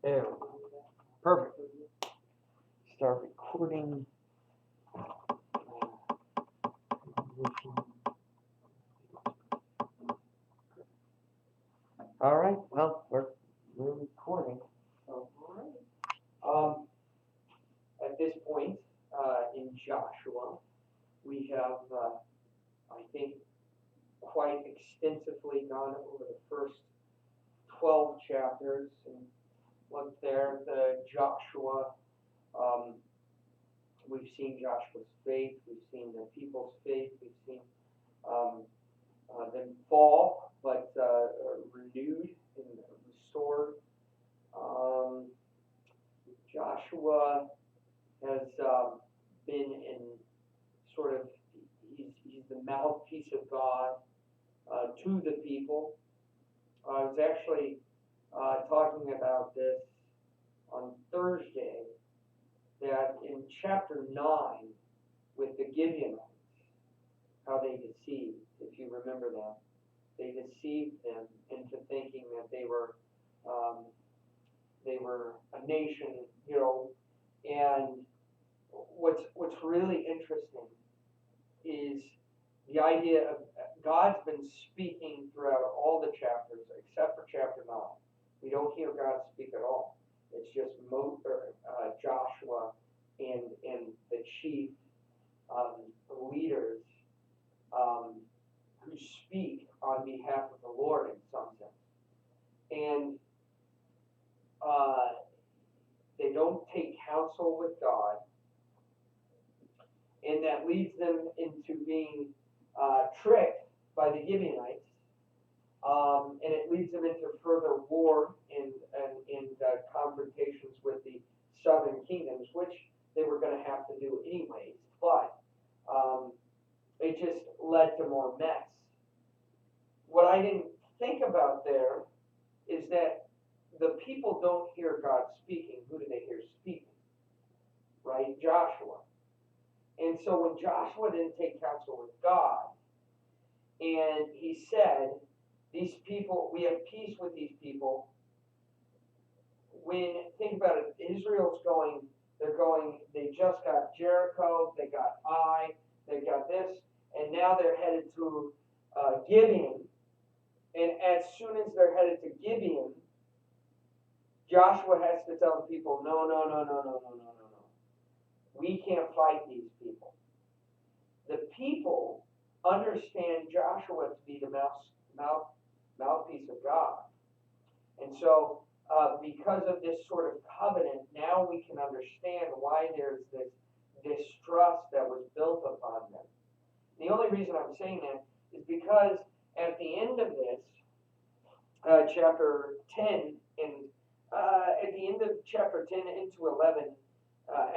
There. Perfect. Start recording. All right. Well, we're recording. All right. At this point in Joshua, we have, I think, quite extensively gone over the first 12 chapters and looked there at the Joshua. We've seen Joshua's faith, we've seen the people's faith, we've seen them fall, but renewed and restored. Joshua has been in sort of, he's the mouthpiece of God to the people. I was actually talking about this on Thursday, that in chapter 9 with the Gibeonites, how they deceived, if you remember that, they deceived them into thinking that they were a nation, and what's really interesting is the idea of God's been speaking throughout all the chapters except for chapter 9. We don't hear God speak at all. It's just Joshua and the chief leaders who speak on behalf of the Lord in some sense. And they don't take counsel with God, and that leads them into being tricked by the Gibeonites, and it leads them into further war and confrontations with the southern kingdoms, which they were going to have to do anyways, but it just led to more mess. What I didn't think about there is that the people don't hear God speaking. Who do they hear speaking? Right? Joshua. And so when Joshua didn't take counsel with God, and he said, these people, we have peace with these people. Think about it, Israel's they just got Jericho, they got Ai, they got this, and now they're headed to Gibeon. And as soon as they're headed to Gibeon, Joshua has to tell the people, no. We can't fight these people. The people understand Joshua to be the mouthpiece of God. And so, because of this sort of covenant, now we can understand why there's this distrust that was built upon them. The only reason I'm saying that is because at the end of this, chapter 10, and at the end of chapter 10 into 11,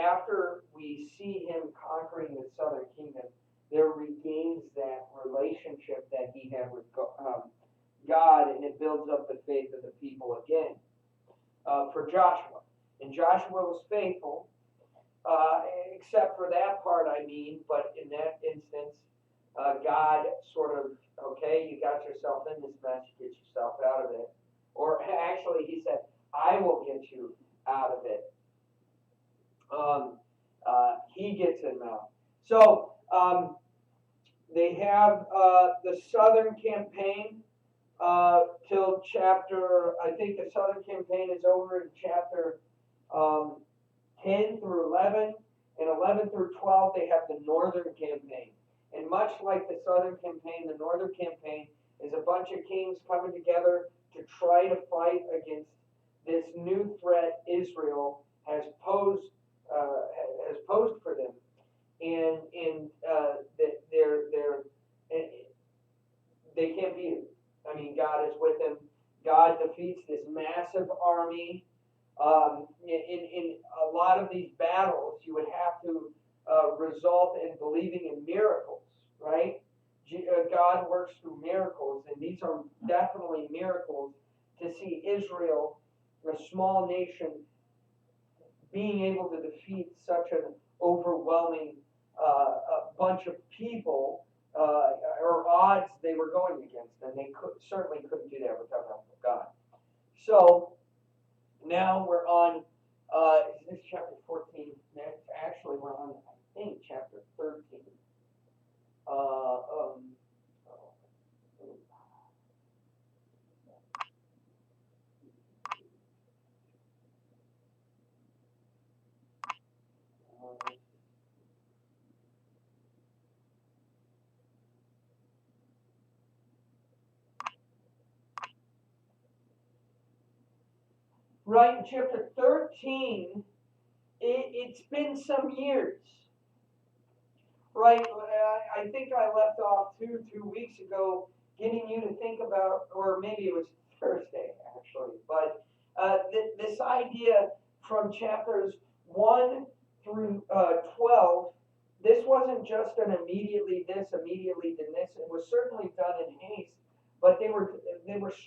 after we see him conquering the southern kingdom, there regains that relationship that he had with God, and it builds up the faith of the people again for Joshua. And Joshua was faithful, except for that part, but in that instance, God sort of, okay, you got yourself in this mess, you get yourself out of it. Or actually, he said, I will get you out of it. He gets him out. So, they have the southern campaign till I think the southern campaign is over in chapter 10 through 11, and 11 through 12 they have the northern campaign. And much like the southern campaign, the northern campaign is a bunch of kings coming together to try to fight against this new threat Israel has posed for them, and they can't beat it. I mean, God is with them. God defeats this massive army. In a lot of these battles, you would have to result in believing in miracles, right? God works through miracles, and these are definitely miracles to see Israel, a small nation, being able to defeat such an overwhelming bunch of people or odds they were going against, and they certainly couldn't do that without the help of God. So Now we're on, is this chapter 14? Actually, we're on, I think, chapter 13. Oh, right, in chapter 13, it's been some years. Right, I think I left off two weeks ago getting you to think about, or maybe it was Thursday actually, but this idea from chapters 1 through 12, this wasn't just an immediately this, immediately then this. It was certainly done in haste, but they were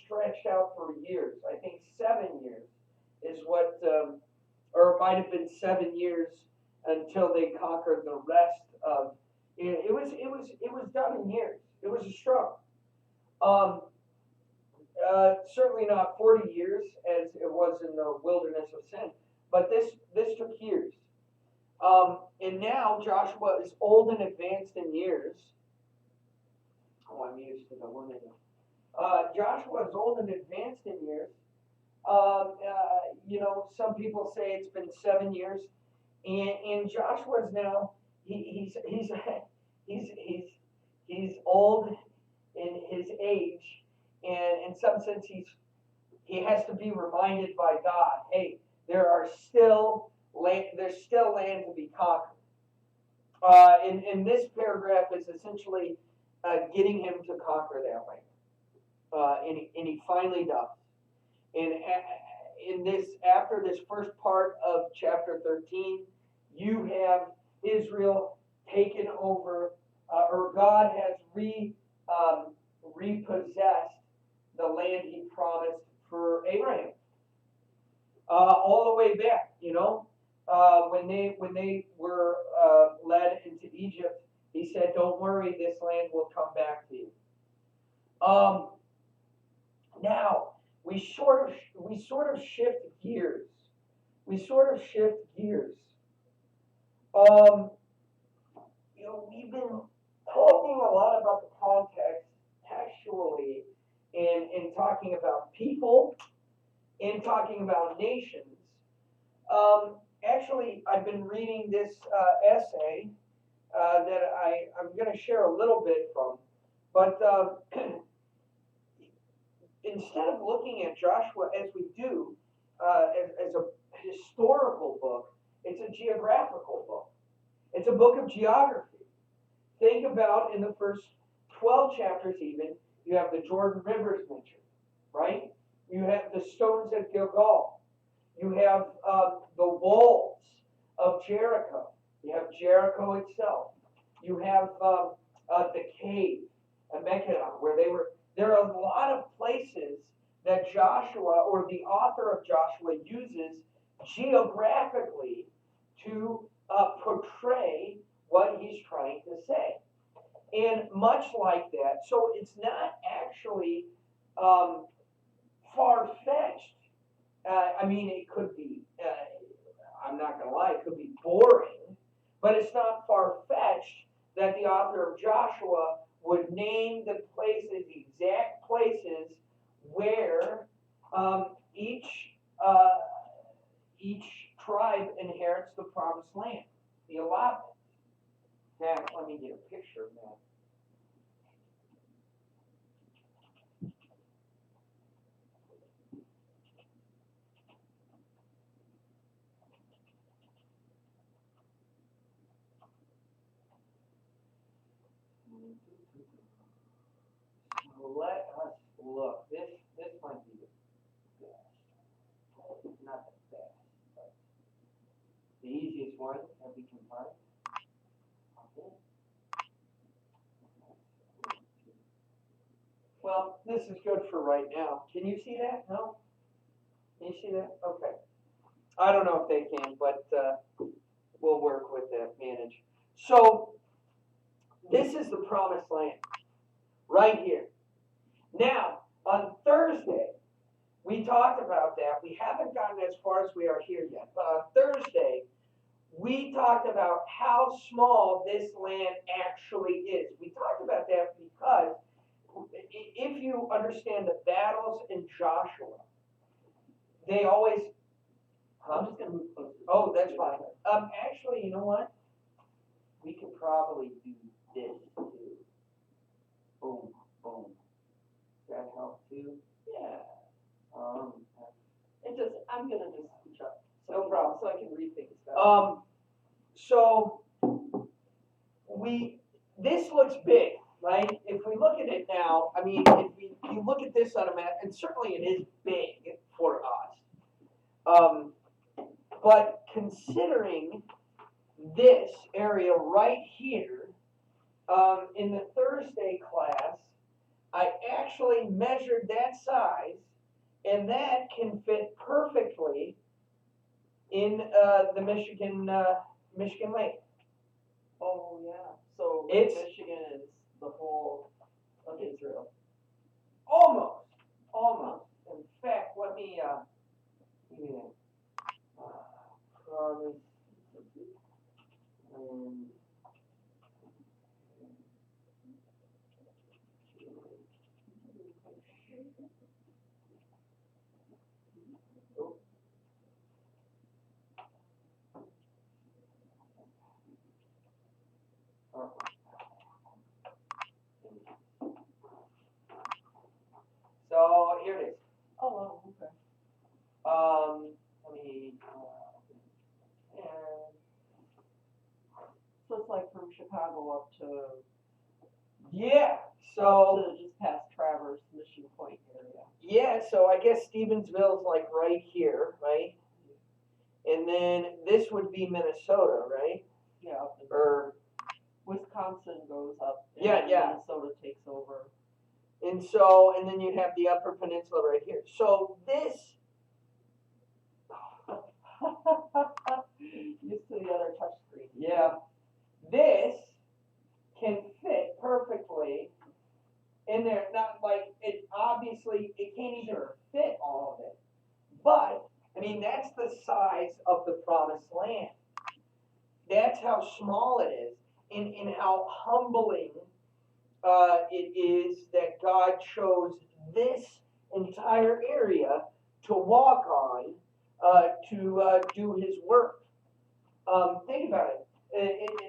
stretched out for years. I think 7 years is what, or it might have been 7 years until they conquered the rest of. It was done in years. It was a struggle. Um, Certainly not 40 years as it was in the wilderness of sin, but this took years. And now Joshua is old and advanced in years. Oh, I'm used to the one. Joshua is old and advanced in years. Some people say it's been 7 years, and Joshua's now he's he's old in his age, and in some sense he has to be reminded by God, hey, there's still land to be conquered. And this paragraph is essentially getting him to conquer that land, and he finally does. And in this, after this first part of chapter 13, you have Israel taken over, or God has repossessed the land He promised for Abraham, all the way back. When they were led into Egypt, He said, "Don't worry, this land will come back to you." Now we sort of shift gears. We've been talking a lot about the context textually, and talking about people, and talking about nations. Actually, I've been reading this essay that I'm going to share a little bit from, but instead of looking at Joshua as we do as a historical book, it's a geographical book. It's a book of geography. Think about in the first 12 chapters even, you have the Jordan Rivers mentioned, right? You have the stones at Gilgal. You have the walls of Jericho. You have Jericho itself. You have the cave at Mecca, where they were. There are a lot of places that Joshua, or the author of Joshua, uses geographically to portray what he's trying to say. And much like that, so it's not actually far-fetched. It could be, I'm not going to lie, it could be boring, but it's not far-fetched that the author of Joshua would name the places, the exact places where each tribe inherits the promised land, the allotment. Now, let me get a picture of that. Let us look. This might be the best. Not the best, but the easiest one that we can find. Okay. Well, this is good for right now. Can you see that? No? Can you see that? Okay. I don't know if they can, but we'll work with that, manage. So, this is the promised land, right here. Now, on Thursday, we talked about that. We haven't gotten as far as we are here yet. But on Thursday, we talked about how small this land actually is. We talked about that because if you understand the battles in Joshua, they always. I'm just gonna move closer. Oh, that's fine. Actually, you know what? We could probably do this too. Boom, boom. Does that help too? Yeah. And just, I'm gonna just scooch up. No problem. So I can read things better. So this looks big, right? If we look at it now, I mean, if you look at this on a map, and certainly it is big for us. But considering this area right here, in the Thursday class, I actually measured that size, and that can fit perfectly in the Michigan Lake. Oh, yeah. So Michigan is the whole of Israel. Almost. In fact, let me give me that. Promise. So here it is. Oh, wow, okay. Let me. So it's like from Chicago up to. Yeah. So. Up to just past Traverse, Mission Point area. Yeah. So I guess Stevensville's like right here, right? And then this would be Minnesota, right? Yeah. Or. Wisconsin goes up. And Yeah. Minnesota takes over. And so, and then you have the Upper Peninsula right here. So this. Used to the other touchscreen. Yeah. This can fit perfectly in there. Not like it. Obviously, it can't even fit all of it. But I mean, that's the size of the Promised Land. That's how small it is, and how humbling it is that God chose this entire area to walk on, to do His work. Think about it.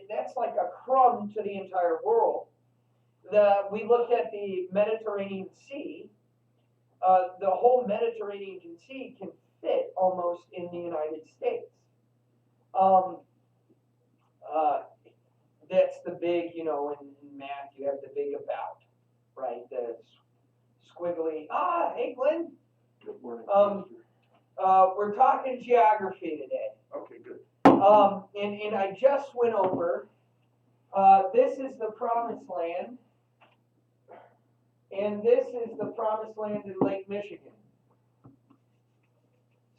That's like a crumb to the entire world. We look at the Mediterranean Sea. The whole Mediterranean Sea can fit almost in the United States. That's the big, in math you have the big about, right? The squiggly. Hey Glenn. Good morning. We're talking geography today. Okay, good. And I just went over. This is the Promised Land, and this is the Promised Land in Lake Michigan.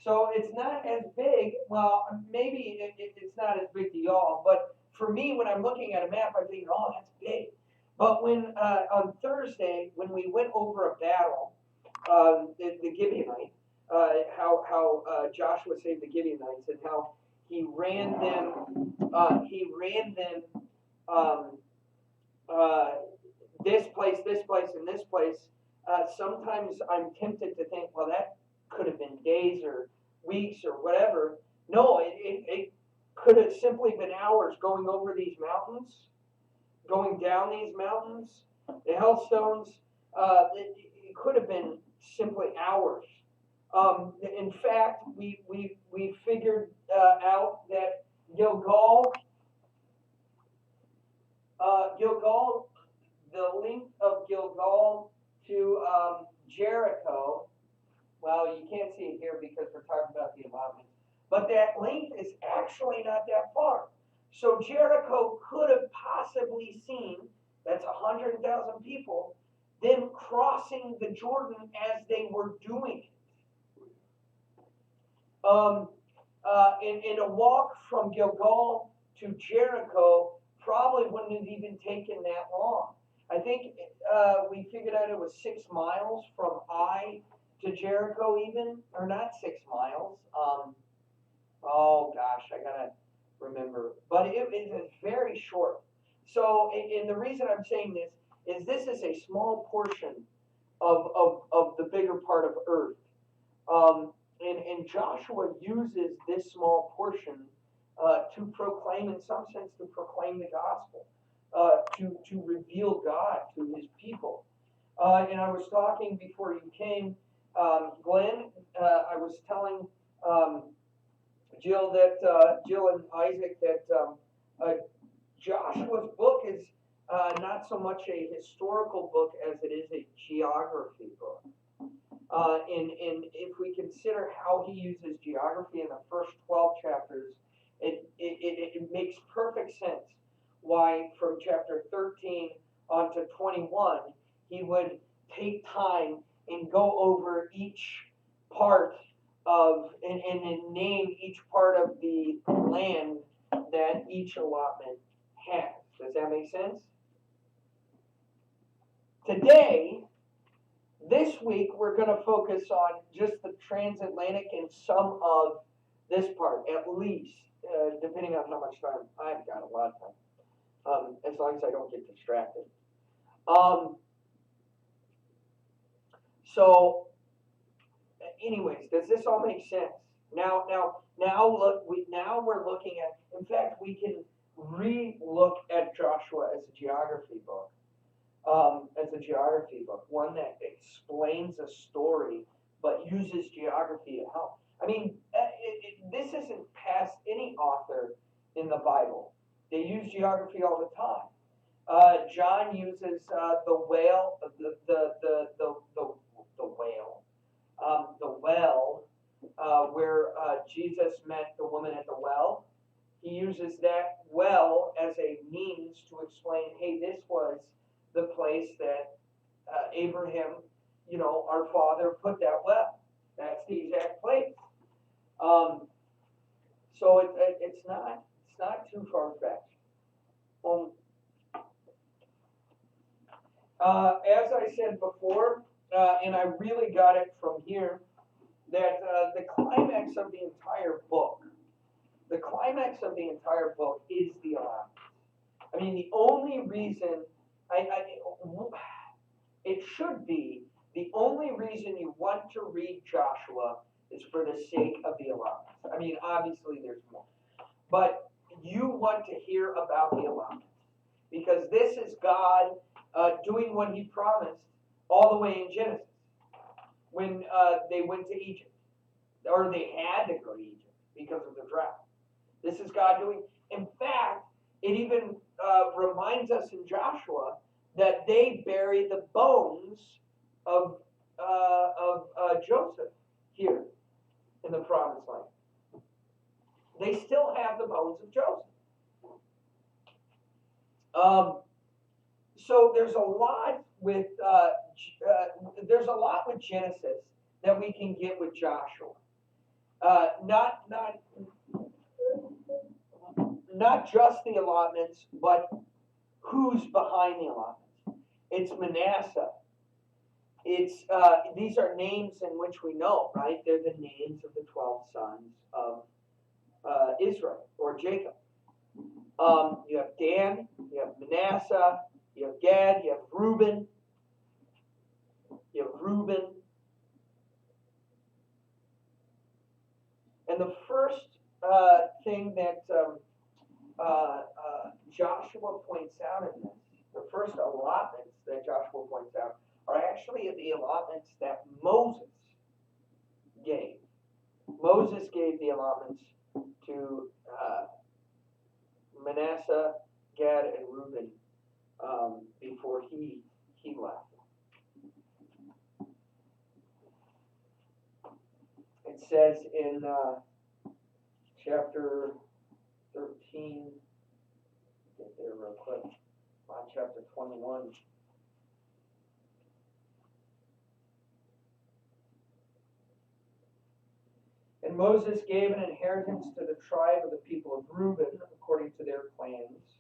So it's not as big. Well, maybe it's not as big to y'all, but for me, when I'm looking at a map, I'm thinking, oh, that's big. But when on Thursday, when we went over a battle, the Gibeonite, how Joshua saved the Gibeonites, and how he ran them. This place, and this place. Sometimes I'm tempted to think, well, that could have been days or weeks or whatever. No, it could have simply been hours going over these mountains, going down these mountains, the Hellstones. It could have been simply hours. In fact, we figured out that Gilgal, the length of Gilgal to Jericho. Well, you can't see it here because we're talking about the allotments. But that length is actually not that far. So Jericho could have possibly seen, that's 100,000 people, them crossing the Jordan as they were doing it. And a walk from Gilgal to Jericho probably wouldn't have even taken that long. I think we figured out it was 6 miles from Ai to Jericho even, or not 6 miles. Oh gosh, I gotta remember. But it is very short. So, and the reason I'm saying this is a small portion of the bigger part of earth. And Joshua uses this small portion to proclaim, in some sense, to proclaim the gospel, to reveal God to his people. And I was talking before you came, Glenn. I was telling Jill and Isaac that Joshua's book is not so much a historical book as it is a geography book. And if we consider how he uses geography in the first 12 chapters, it makes perfect sense why from chapter 13 on to 21 he would take time and go over each part of and name each part of the land that each allotment has. Does that make sense? Today, this week, we're going to focus on just the transatlantic and some of this part, at least, depending on how much time I've got. A lot of time, as long as I don't get distracted. So, anyways, does this all make sense? Now, we're looking at. In fact, we can re-look at Joshua as a geography book. One that explains a story but uses geography to help. I mean, this isn't past any author in the Bible. They use geography all the time. John uses the whale, the well, where Jesus met the woman at the well. He uses that well as a means to explain, hey, this was the place that Abraham, our father, put that well. That's the exact place. So it's not too far fetched. As I said before, and I really got it from here, that the climax of the entire book is the allotment. I mean, the only reason it should be the only reason you want to read Joshua is for the sake of the allotments. I mean, obviously there's more, but you want to hear about the allotments because this is God doing what he promised all the way in Genesis when they went to Egypt, or they had to go to Egypt because of the drought. This is God doing. In fact, it even reminds us in Joshua that they buried the bones of Joseph here in the Promised Land. They still have the bones of Joseph. So there's a lot with Genesis that we can get with Joshua. Not just the allotments, but who's behind the allotments. It's Manasseh. It's these are names in which we know, right? They're the names of the 12 sons of Israel or Jacob. You have Dan, you have Manasseh, you have Gad, you have Reuben. And the first thing that Joshua points out in this, the first allotments that Joshua points out, are actually the allotments that Moses gave. Moses gave the allotments to Manasseh, Gad, and Reuben before he left. It says in chapter 13, get there real quick, on chapter 21. And Moses gave an inheritance to the tribe of the people of Reuben according to their clans.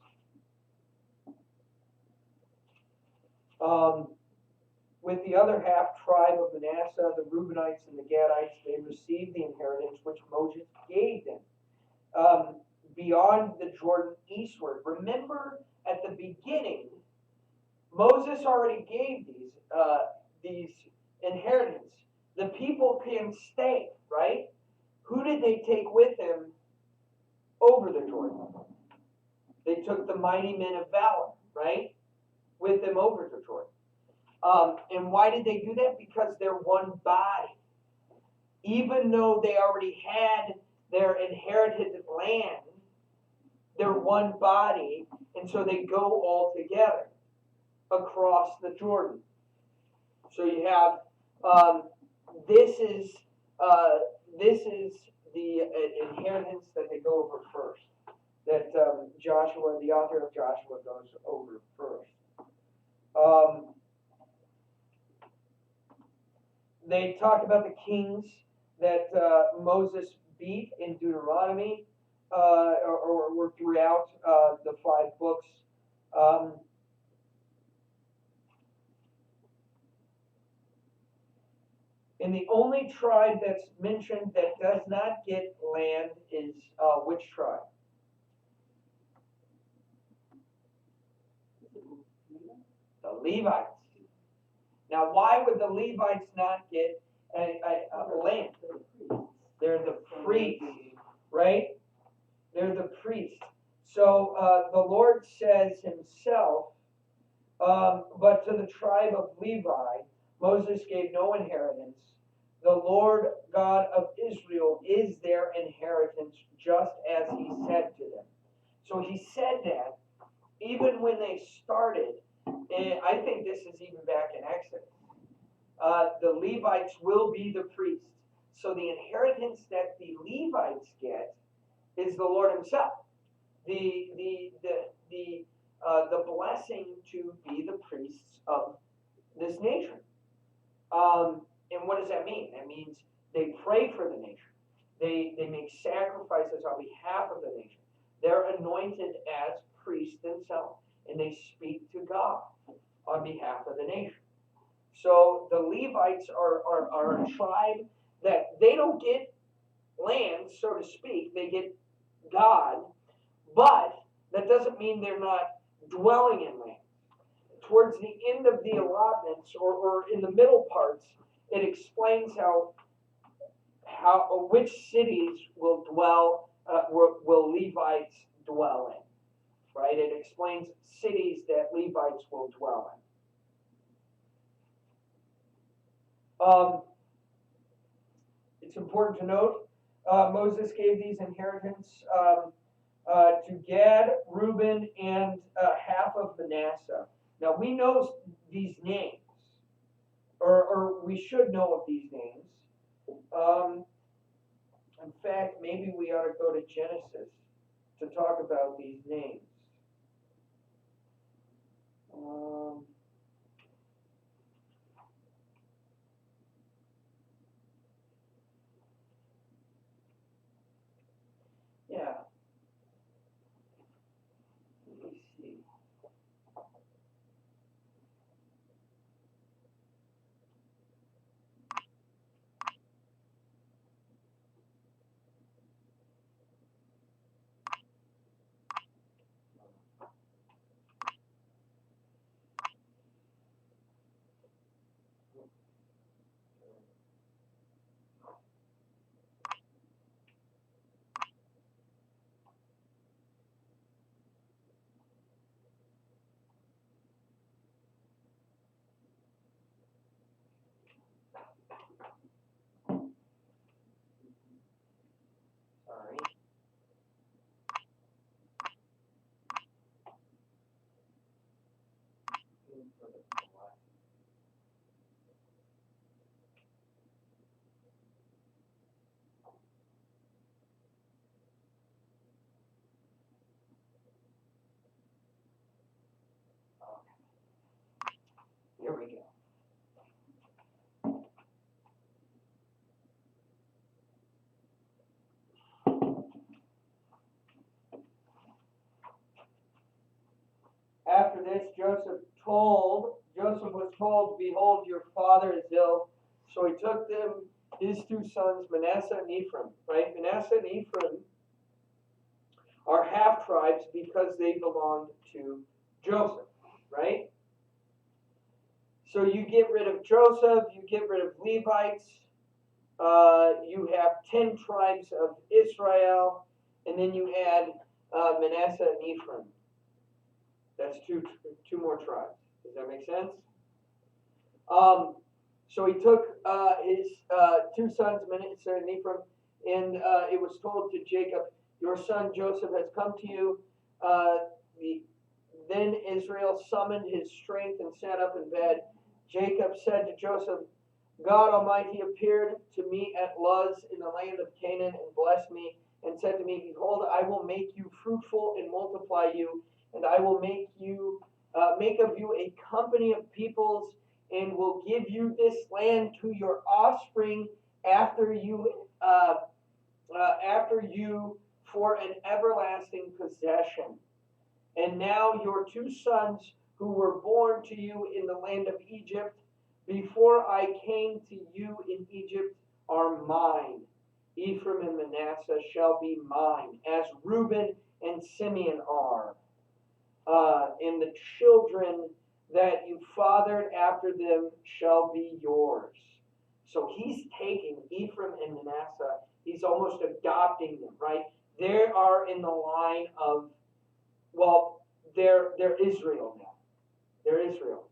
with the other half tribe of Manasseh, the Reubenites and the Gadites, they received the inheritance which Moses gave them, beyond the Jordan eastward. Remember, at the beginning, Moses already gave these inheritance. The people can stay, right? Who did they take with them over the Jordan? They took the mighty men of valor, right? With them over the Jordan. And why did they do that? Because they're one body. Even though they already had their inherited land, they're one body, and so they go all together across the Jordan. So you have this is the inheritance that they go over first. That Joshua, the author of Joshua, goes over first. They talk about the kings that Moses beat in Deuteronomy, or throughout the 5 books. And the only tribe that's mentioned that does not get land is which tribe? The Levites. Now, why would the Levites not get land? They're the priests, right? They're the priests. So the Lord says himself, but to the tribe of Levi, Moses gave no inheritance. The Lord God of Israel is their inheritance, just as he said to them. So he said that even when they started, and I think this is even back in Exodus, the Levites will be the priests. So the inheritance that the Levites get is the Lord himself. The blessing to be the priests of this nation. And what does that mean? That means they pray for the nation. They make sacrifices on behalf of the nation. They're anointed as priests themselves, and they speak to God on behalf of the nation. So the Levites are a tribe that they don't get land, so to speak. They get God, but that doesn't mean they're not dwelling in land. Towards the end of the allotments, or in the middle parts, it explains how which cities will Levites dwell in. Right? It explains cities that Levites will dwell in. It's important to note, Moses gave these inheritance to Gad, Reuben, and half of Manasseh. Now we know these names, or we should know of these names. In fact, maybe we ought to go to Genesis to talk about these names. Yeah. Let me see. Sorry. Here we go. After this, Joseph Joseph was told, behold, your father is ill. So he took them, his two sons, Manasseh and Ephraim, right? Manasseh and Ephraim are half tribes because they belonged to Joseph, right? So you get rid of Joseph, you get rid of Levites, you have 10 tribes of Israel, and then you add Manasseh and Ephraim. That's two more tribes. Does that make sense? So he took his two sons, Manasseh and Ephraim, and it was told to Jacob, your son Joseph has come to you. Then Israel summoned his strength and sat up in bed. Jacob said to Joseph, God Almighty appeared to me at Luz in the land of Canaan and blessed me and said to me, behold, I will make you fruitful and multiply you, and I will make of you a company of peoples, and will give you this land to your offspring after you for an everlasting possession. And now your two sons who were born to you in the land of Egypt, before I came to you in Egypt, are mine. Ephraim and Manasseh shall be mine, as Reuben and Simeon are. And the children that you fathered after them shall be yours. So he's taking Ephraim and Manasseh, he's almost adopting them, right? They are in the line of, well, they're Israel now. They're Israel.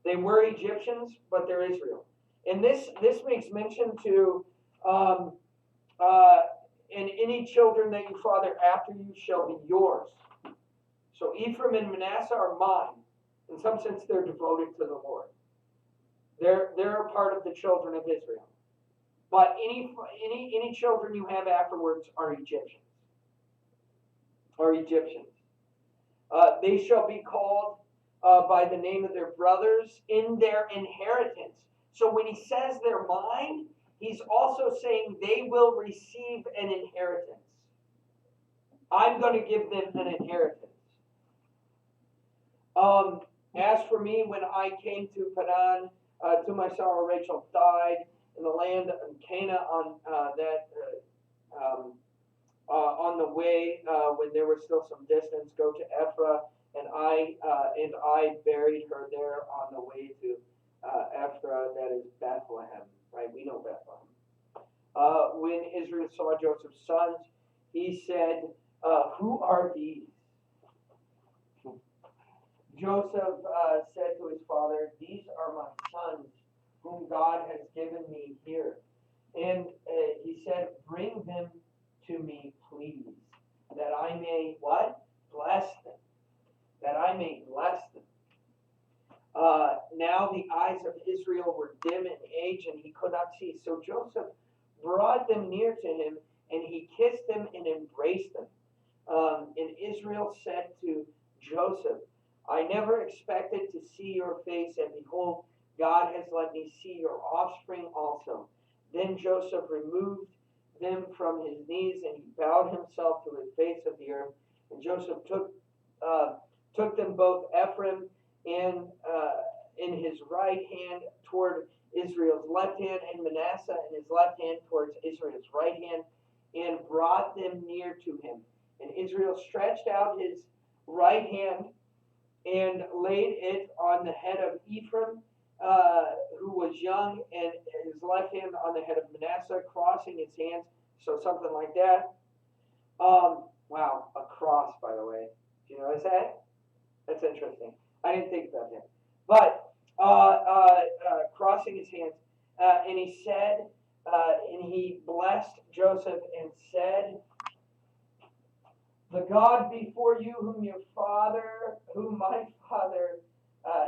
They were Egyptians, but they're Israel. And this makes mention to, and any children that you father after you shall be yours. So Ephraim and Manasseh are mine. In some sense, they're devoted to the Lord. They're a part of the children of Israel. But any children you have afterwards are Egyptians. They shall be called by the name of their brothers in their inheritance. So when he says they're mine, he's also saying they will receive an inheritance. I'm going to give them an inheritance. As for me, when I came to Padan, to my sorrow Rachel died in the land of Canaan on the way when there was still some distance. Go to Ephraim, and I buried her there on the way to Ephraim, that is Bethlehem. Right, we know Bethlehem. When Israel saw Joseph's sons, he said, "Who are these?" Joseph said to his father, "These are my sons, whom God has given me here." And he said, "Bring them to me, please, that I may," what? Bless them. That I may bless them. Now the eyes of Israel were dim in age, and he could not see. So Joseph brought them near to him, and he kissed them and embraced them. And Israel said to Joseph, I never expected to see your face, and behold, God has let me see your offspring also. Then Joseph removed them from his knees, and he bowed himself to the face of the earth. And Joseph took them both, Ephraim and in his right hand toward Israel's left hand, and Manasseh in his left hand towards Israel's right hand, and brought them near to him. And Israel stretched out his right hand and laid it on the head of Ephraim, who was young, and his left hand on the head of Manasseh, crossing his hands. So something like that. Wow, a cross, by the way. Do you notice that? That's interesting. I didn't think about that. But crossing his hands, and he said, and he blessed Joseph and said, the God before you, whom my father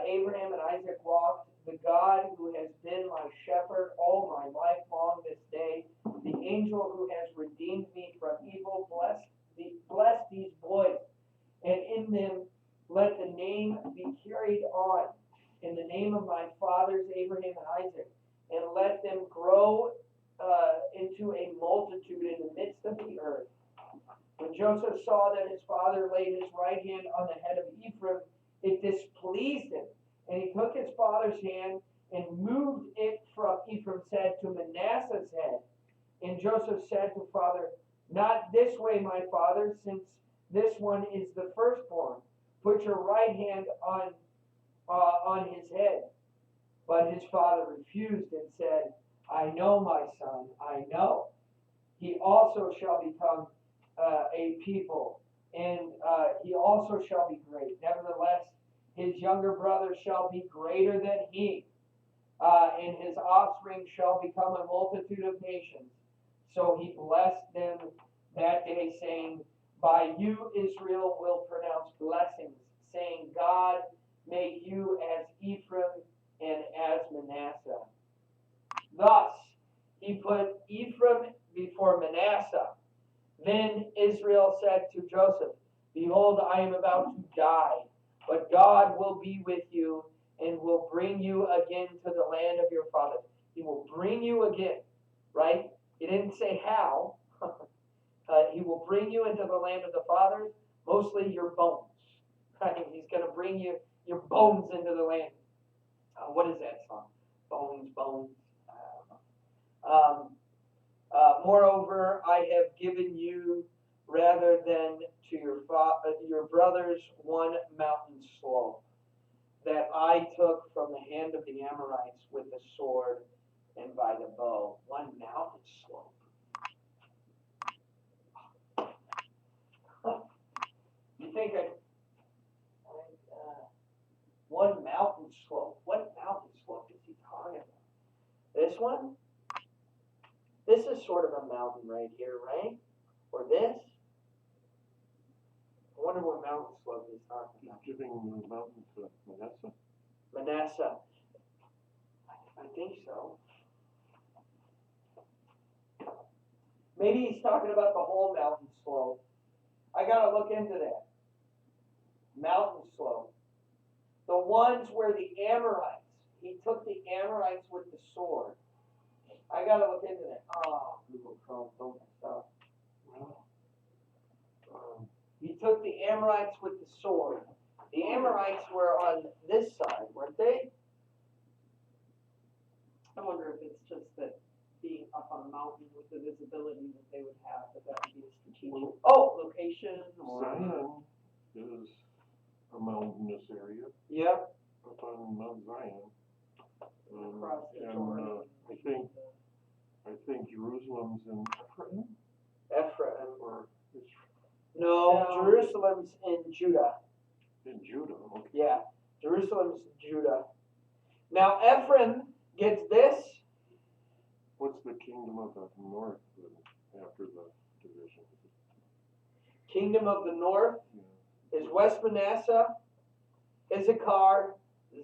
Abraham and Isaac walked, the God who has been my shepherd all my life long this day, the angel who has redeemed me from evil, bless these boys, and in them let the name be carried on, in the name of my fathers Abraham and Isaac, and let them grow into a multitude in the midst of the earth. When Joseph saw that his father laid his right hand on the head of Ephraim, it displeased him, And he took his father's hand and moved it from Ephraim's head to Manasseh's head. And Joseph said to father, "Not this way, my father, since this one is the firstborn. Put your right hand on his head." But his father refused and said, "I know, my son, I know. He also shall become a people, and he also shall be great. Nevertheless, his younger brother shall be greater than he, and his offspring shall become a multitude of nations." So he blessed them that day, saying, "By you Israel will pronounce blessings, saying, God make you as Ephraim and as Manasseh." Thus he put Ephraim before Manasseh. Then Israel said to Joseph, "Behold, I am about to die, but God will be with you and will bring you again to the land of your fathers." He will bring you again, right? He didn't say how. He will bring you into the land of the fathers, mostly your bones. Right? He's going to bring you your bones into the land. What is that song? Bones, bones. I don't know. Moreover, I have given you, rather than to your brothers, one mountain slope that I took from the hand of the Amorites with the sword and by the bow. One mountain slope. You think one mountain slope? What mountain slope is he talking about? This one? This is sort of a mountain right here, right? Or this? I wonder what mountain slope he's talking about. He's giving the mountain to Manasseh. Manasseh. I think so. Maybe he's talking about the whole mountain slope. I gotta look into that. Mountain slope. The ones where the Amorites, he took the Amorites with the sword. I gotta look into that. Oh, Google Chrome, don't mess up. He took the Amorites with the sword. The Amorites were on this side, weren't they? I wonder if it's just that being up on a mountain with the visibility that they would have, that would be a strategic location or. Zion is a mountainous area Yeah. up on Mount Zion. Across the And Jordan. I think Jerusalem's in Ephraim, Ephraim. or it's No, No. Jerusalem's in Judah. in Judah. Okay. Yeah, Jerusalem's in Judah. Now Ephraim gets this. What's the kingdom of the north after the division? Kingdom of the north Yeah. is West Manasseh, Issachar,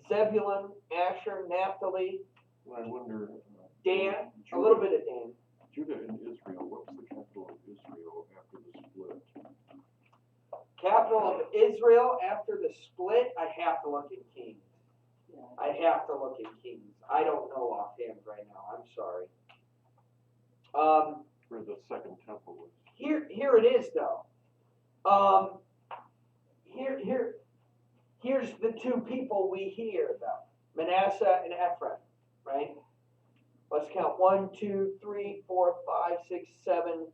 Zebulun, Asher, Naphtali, I wonder. Dan, Judah, a little bit of Dan. Judah and Israel. What was the capital of Israel after the split? Capital of Israel after the split, I have to look in Kings. Yeah. I have to look in Kings. I don't know offhand right now. I'm sorry. Where the second temple was. Here it is though. Here's the two people we hear though. Manasseh and Ephraim, right? Let's count 1, 2, 3, 4, 5, 6, 7,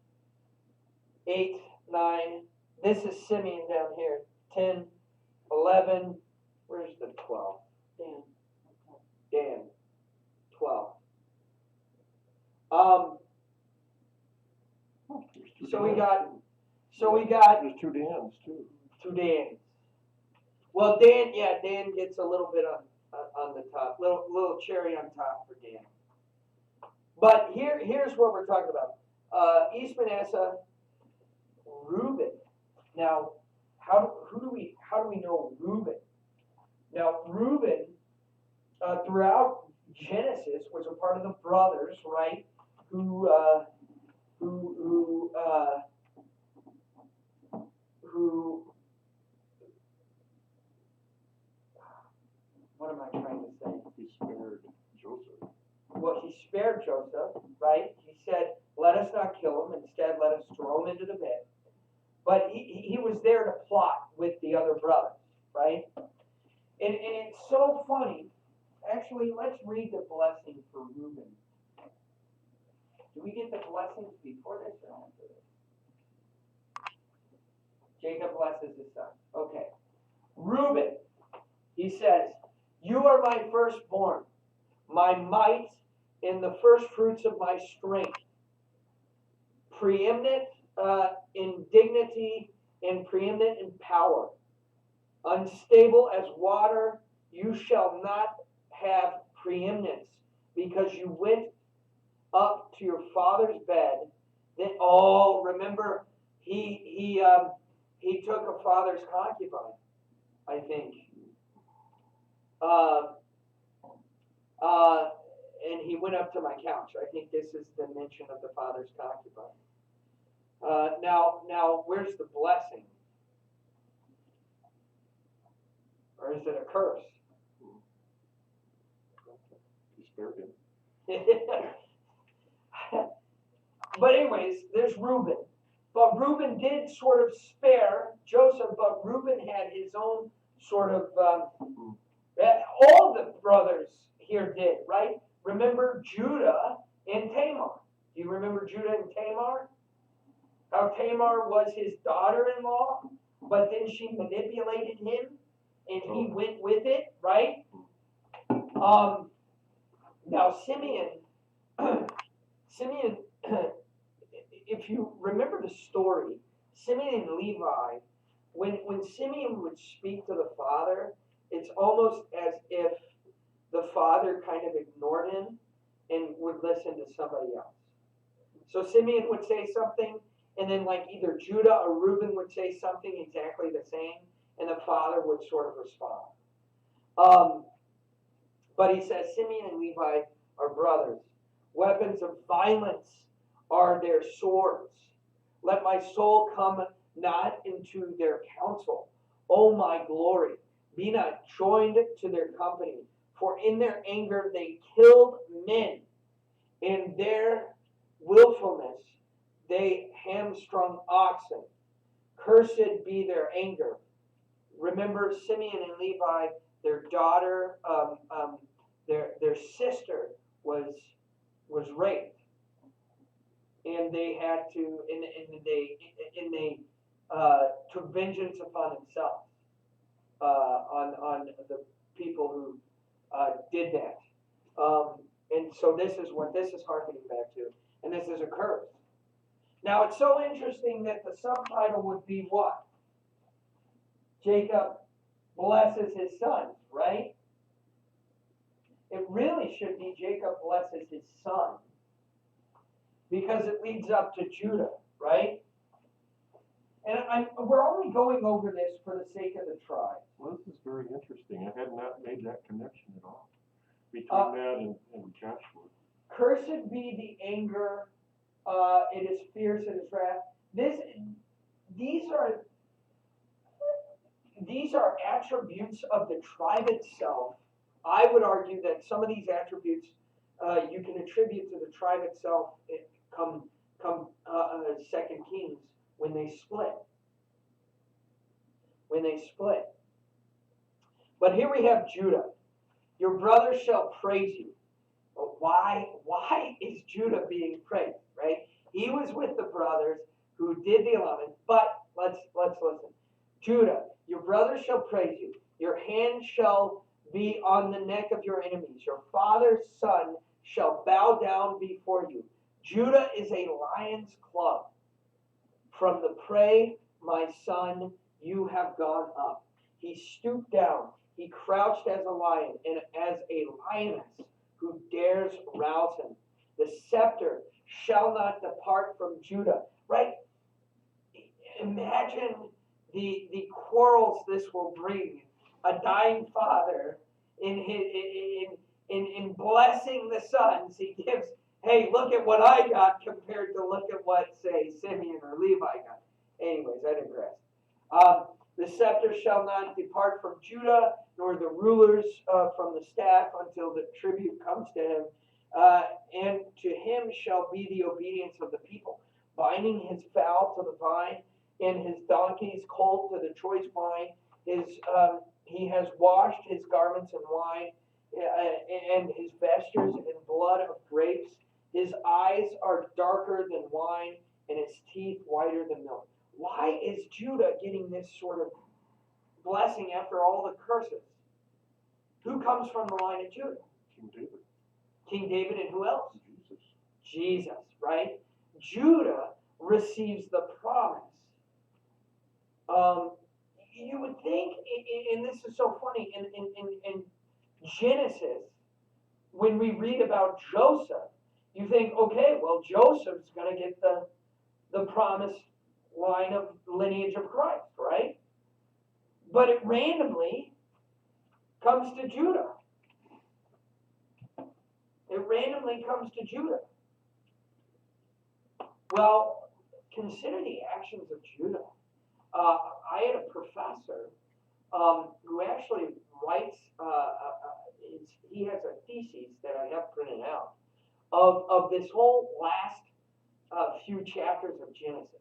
8, 9. This is Simeon down here. 10, 11. Where's the 12? Dan. Dan. 12. There's two So we Dans. got There's two Dans too. 2 Dans. Well, Dan gets a little bit on the top, little cherry on top for Dan. But here's what we're talking about. East Manasseh, Reuben. Now, how do we know Reuben? Now, Reuben, throughout Genesis, was a part of the brothers, right? Who what am I trying to say? He spared Joseph. Well, he spared Joseph, right? He said, let us not kill him. Instead, let us throw him into the pit. But he was there to plot with the other brothers, right? And it's so funny. Actually, let's read the blessing for Reuben. Do we get the blessings before this or after this? Jacob blesses his son. Okay. Reuben, he says, you are my firstborn, my might, and the first fruits of my strength. Preeminent in dignity and preeminent in power. Unstable as water, you shall not have preeminence, because you went up to your father's bed. Then, remember, he took a father's concubine, I think. And he went up to my couch. I think this is the mention of the father's concubine. Now, where's the blessing? Or is it a curse? He spared him. But anyways, there's Reuben. But Reuben did sort of spare Joseph, but Reuben had his own sort of, all the brothers here did, right? Remember Judah and Tamar. Do you remember Judah and Tamar? How Tamar was his daughter-in-law, but then she manipulated him, and he went with it, right? Now Simeon, if you remember the story, Simeon and Levi, when Simeon would speak to the father, it's almost as if the father kind of ignored him and would listen to somebody else. So Simeon would say something, and then like either Judah or Reuben would say something exactly the same, and the father would sort of respond. But he says Simeon and Levi are brothers. Weapons of violence are their swords. Let my soul come not into their counsel. O my glory, be not joined to their company. For in their anger they killed men. In their willfulness they hamstrung oxen. Cursed be their anger. Remember Simeon and Levi, their daughter, their sister was raped. And they had to, and they took vengeance upon themselves on the people who did that. And so this is what this is hearkening back to, and this is a curse. Now it's so interesting that the subtitle would be what? Jacob blesses his sons, right? It really should be Jacob blesses his son, because it leads up to Judah, right? And we're only going over this for the sake of the tribe. Well, this is very interesting. I had not made that connection at all between that and Joshua. Cursed be the anger, it is fierce, it is wrath. These are attributes of the tribe itself. I would argue that some of these attributes you can attribute to the tribe itself. Come 2 Kings when they split. But here we have Judah. Your brothers shall praise you. But why is Judah being praised, right? He was with the brothers who did the allotment, but let's listen. Judah, your brothers shall praise you. Your hand shall be on the neck of your enemies. Your father's son shall bow down before you. Judah is a lion's club. From the prey, my son, you have gone up. He stooped down. He crouched as a lion and as a lioness who dares rouse him. The scepter shall not depart from Judah. Right? Imagine the quarrels this will bring. A dying father in blessing the sons, he gives, hey, look at what I got compared to look at what, say, Simeon or Levi got. Anyways, I digress. The scepter shall not depart from Judah, nor the rulers from the staff until the tribute comes to him. And to him shall be the obedience of the people, binding his fowl to the vine, and his donkey's colt to the choice wine. He has washed his garments in wine, and his vestures in blood of grapes. His eyes are darker than wine, and his teeth whiter than milk. Why is Judah getting this sort of blessing after all the curses? Who comes from the line of Judah? King David. King David, and who else? Jesus. Jesus, right? Judah receives the promise. You would think, and this is so funny, in Genesis, when we read about Joseph, you think, okay, well, Joseph's going to get the promised line of lineage of Christ, right? But it randomly comes to Judah. It randomly comes to Judah. Well, consider the actions of Judah. I had a professor who actually writes, he has a thesis that I have printed out of this whole last few chapters of Genesis.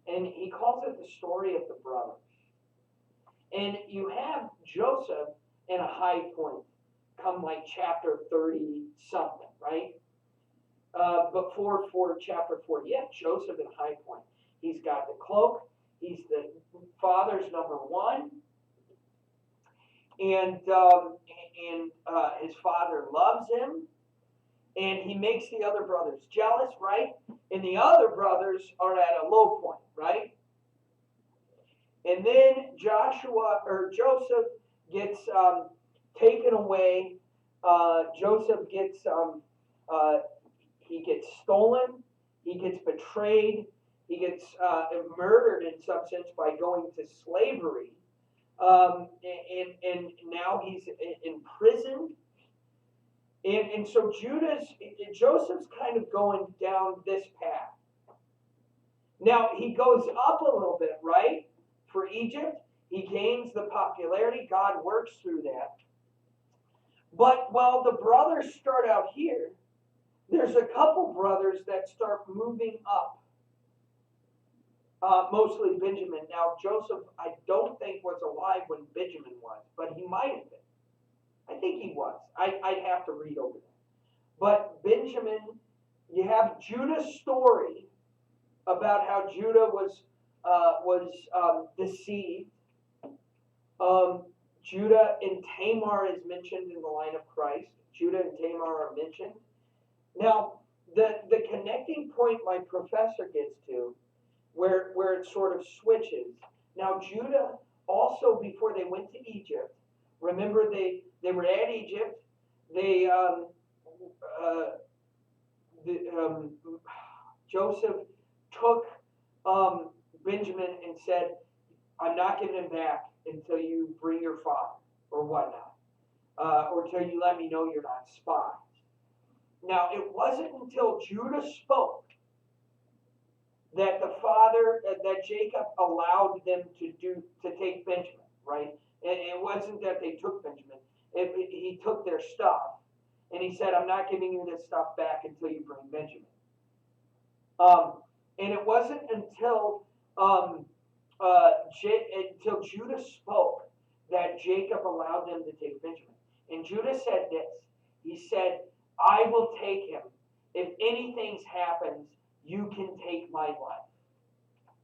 And he calls it the story of the brothers. And you have Joseph in a high point come like chapter 30 something, right? Before chapter 40, you have Joseph in high point. He's got the cloak. He's the father's number one. And his father loves him. And he makes the other brothers jealous, right? And the other brothers are at a low point, right? And then Joseph gets taken away. Joseph gets he gets stolen. He gets betrayed. He gets murdered in some sense by going to slavery. And now he's imprisoned. And so Joseph's kind of going down this path. Now he goes up a little bit, right? For Egypt, he gains the popularity. God works through that. But while the brothers start out here, there's a couple brothers that start moving up. Mostly Benjamin. Now Joseph, I don't think was alive when Benjamin was, but he might have been. I think he was. I'd have to read over that. But Benjamin, you have Judah's story about how Judah was deceived. Judah and Tamar is mentioned in the line of Christ. Judah and Tamar are mentioned. Now, the connecting point my professor gets to, where it sort of switches. Now, Judah also, before they went to Egypt, remember they were at Egypt. Joseph took Benjamin and said, I'm not giving him back until you bring your father or whatnot, or until you let me know you're not spies. Now, it wasn't until Judah spoke that that Jacob allowed them to take Benjamin, right? And it wasn't that they took Benjamin. He took their stuff, and he said, I'm not giving you this stuff back until you bring Benjamin. And it wasn't until Judah spoke that Jacob allowed them to take Benjamin. And Judah said this. He said, I will take him. If anything happens, you can take my life.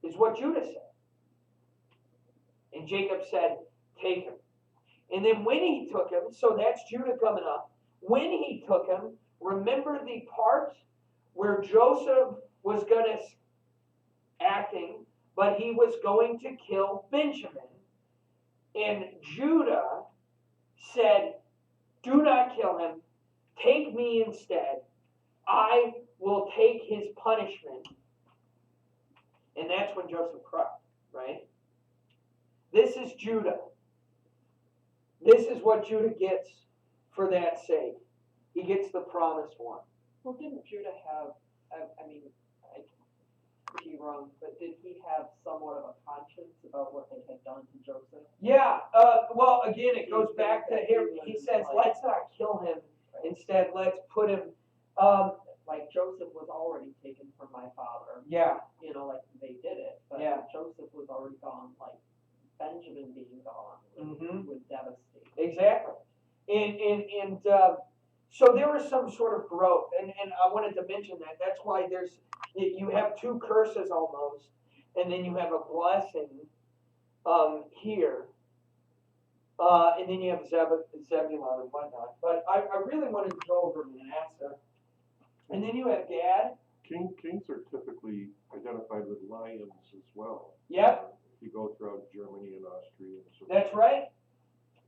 Is what Judah said. And Jacob said, take him. And then when he took him, so that's Judah coming up. When he took him, remember the part where Joseph was going to acting, but he was going to kill Benjamin. And Judah said, do not kill him. Take me instead. I will take his punishment. And that's when Joseph cried, right? This is Judah. This is what Judah gets for that sake. He gets the promised one. Well, didn't Judah have, I mean, I could be wrong, but did he have somewhat of a conscience about what they had done to Joseph? Yeah, well, again, it goes back to him. He says, let's not kill him. Right. Instead, let's put him, like Joseph was already taken from my father. yeah. You know, like they did it, but Yeah. Joseph was already gone. Like Benjamin Reuben being gone Mhm. would devastate. Exactly. So there was some sort of growth, and I wanted to mention that. That's why you have two curses almost, and then you have a blessing here, and then you have Zebulon and whatnot. But I really wanted to go over Manasseh, and then you have Gad. Kings are typically identified with lions as well. Yep, If you go throughout Germany and Austria and so on. that's right.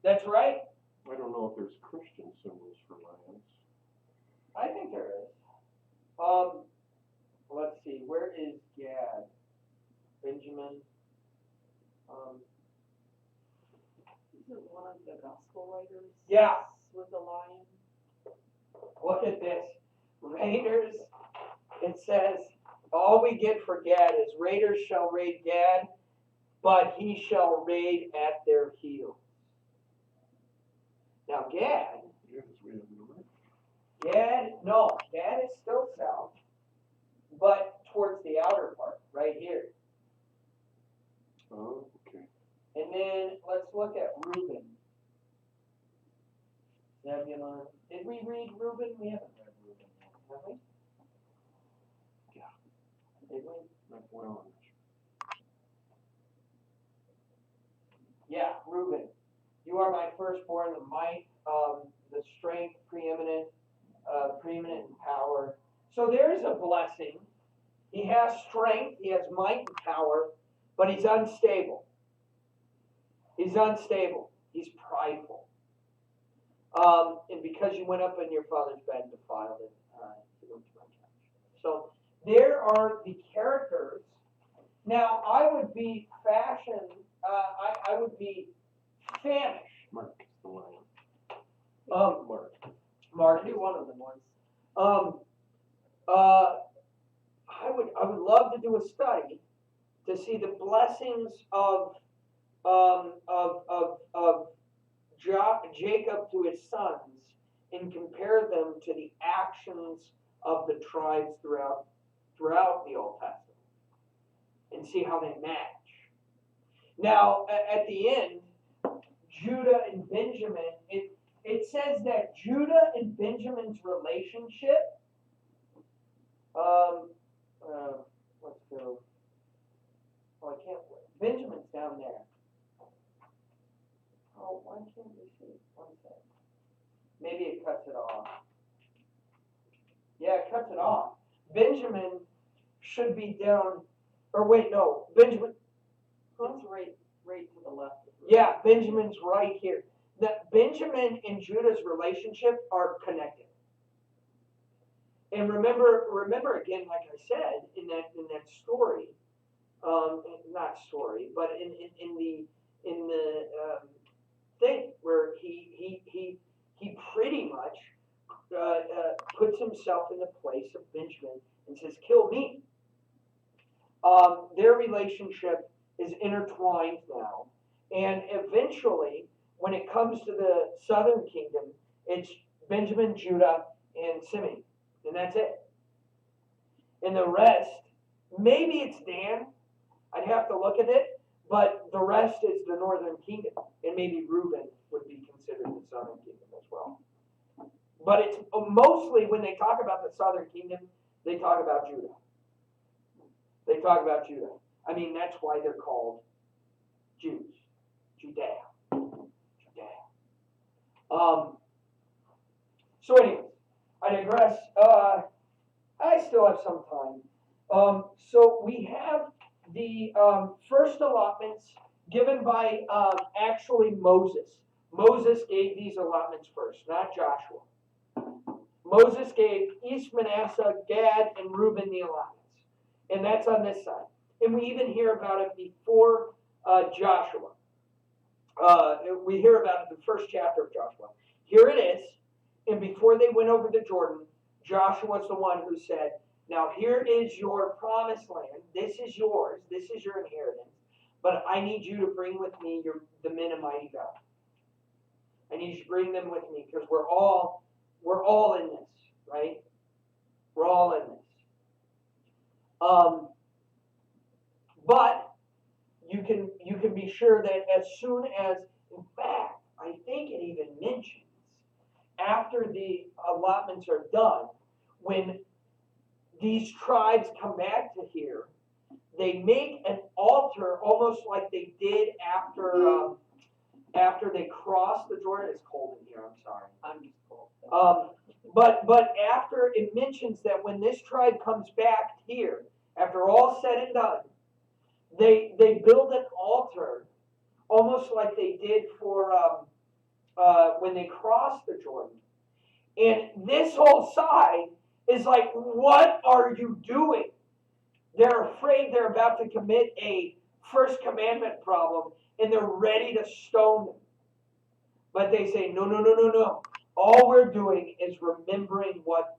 That's right. I don't know if there's Christian symbols for lions. I think there is. Let's see. Where is Gad? Benjamin. Isn't one of the gospel writers? Yeah. Was a lion. Look at this. Raiders. It says, all we get for Gad is raiders shall raid Gad, but he shall raid at their heels. Now Gad. Yeah, it's way up north. Gad is still south, but towards the outer part, right here. Oh, okay. And then let's look at Reuben. Zebulon. Did we read Reuben? We haven't read Reuben yet, have we? Yeah. Did we? Not well. Yeah, Reuben. You are my firstborn, the might, the strength, preeminent in power. So there's a blessing. He has strength, he has might and power, but he's unstable. He's unstable. He's prideful. And because you went up in your father's bed and defiled it, to go to my couch. So there are the characters. Now I would be fashioned. I would be famished. Mark is the lion. Mark. I knew one of them was. I would love to do a study to see the blessings of Jacob to his sons and compare them to the actions of the tribes throughout the Old Testament and see how they match. Now, at the end, Judah and Benjamin, it says that Judah and Benjamin's relationship, let's go, oh, I can't, Benjamin's down there. Oh, why can't we see? One second. Maybe it cuts it off. Yeah, it cuts it off. Benjamin should be down, or wait, no, Benjamin. It's right to the left. Yeah, Benjamin's right here. That Benjamin and Judah's relationship are connected. And remember again, like I said, in that story, not story, but in the thing where he pretty much puts himself in the place of Benjamin and says, "Kill me." Their relationship is intertwined now, and eventually, when it comes to the southern kingdom, it's Benjamin, Judah, and Simeon, and that's it. And the rest, maybe it's Dan. I'd have to look at it, but the rest is the northern kingdom, and maybe Reuben would be considered the southern kingdom as well. But it's mostly when they talk about the southern kingdom, they talk about Judah. They talk about Judah. I mean, that's why they're called Jews. Judea. So anyways, I digress. I still have some time. So we have the first allotments given by actually Moses. Moses gave these allotments first, not Joshua. Moses gave East Manasseh, Gad, and Reuben the allotments. And that's on this side. And we even hear about it before Joshua. We hear about it in the first chapter of Joshua. Here it is. And before they went over the Jordan, Joshua was the one who said, now here is your promised land. This is yours. This is your inheritance. But I need you to bring with me the men of mighty valor. I need you to bring them with me because we're all in this, right? We're all in this. But you can be sure that as soon as, in fact, I think it even mentions after the allotments are done, when these tribes come back to here, they make an altar almost like they did after they crossed the Jordan. It's cold in here. I'm sorry. I'm just cold. But after it mentions that when this tribe comes back here, after all said and done, they build an altar, almost like they did for when they crossed the Jordan. And this whole side is like, what are you doing? They're afraid they're about to commit a first commandment problem, and they're ready to stone them. But they say, no, no, no, no, no. All we're doing is remembering what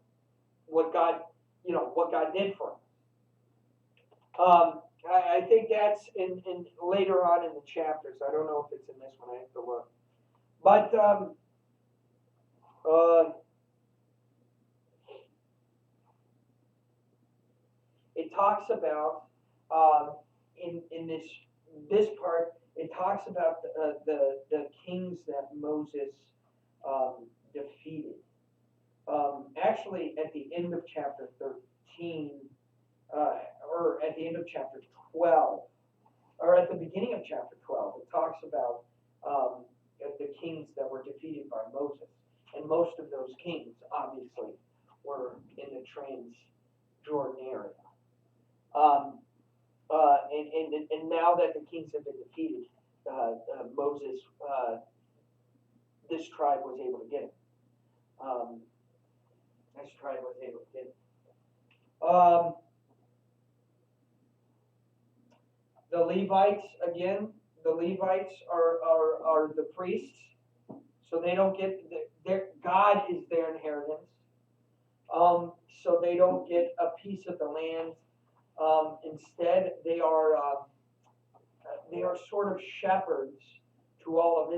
God, what God did for us. I think that's in later on in the chapters. I don't know if it's in this one. I have to look. But it talks about in this part. It talks about the kings that Moses defeated. Actually, at the end of chapter 13, or at the end of chapter 12, or at the beginning of chapter 12, it talks about the kings that were defeated by Moses. And most of those kings, obviously, were in the Trans-Jordan area. And now that the kings have been defeated, Moses, this tribe was able to get it. The Levites, again, the Levites are the priests, so they don't get God is their inheritance. So they don't get a piece of the land. Instead, they are sort of shepherds to all of